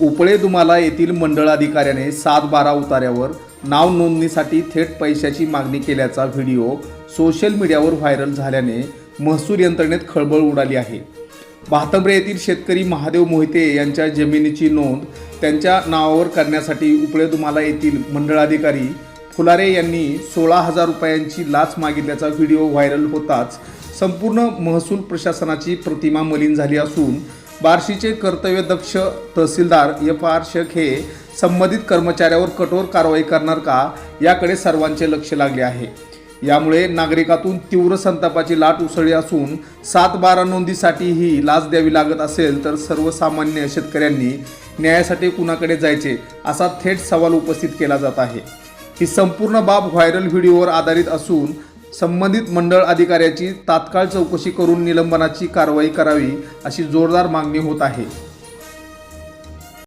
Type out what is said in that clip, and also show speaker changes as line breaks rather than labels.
उपळे-दुमाला येथील मंडळ अधिकाऱ्याने 7/12 उतार्यावर नाव नोंदणीसाठी थेट पैशाची मागणी केल्याचा व्हिडिओ सोशल मीडियावर व्हायरल झाल्याने महसूल यंत्रणेत खळबळ उडाली आहे। भातंब्रे येथील शेतकरी महादेव मोहिते यांच्या जमिनीची नोंद त्यांच्या नावावर करण्यासाठी उपळे-दुमाला येथील मंडळाधिकारी फुलारे यांनी 16,000 रुपयांची लाच मागितल्याचा व्हिडिओ व्हायरल होताच संपूर्ण महसूल प्रशासनाची प्रतिमा मलिन झाली असून बार्शीचे कर्तव्यदक्ष तहसीलदार FR शेख हे संबंधित कर्मचाऱ्यावर कठोर कारवाई करणार का याकडे सर्वांचे लक्ष लागले आहे। यामुळे नागरिकातून तीव्र संतापाची लाट उसळली असून 7/12 नोंदीसाठी ही लाच द्यावी लागत असेल तर सर्वसामान्य शेतकऱ्यांनी न्यायासाठी कुणाकडे जायचे असा थेट सवाल उपस्थित केला जात आहे। ही संपूर्ण बाब व्हायरल व्हिडिओवर आधारित असून संबंधित मंडळ अधिकाऱ्याची तात्काळ चौकशी करून निलंबनाची कारवाई करावी अशी जोरदार मागणी होत आहे।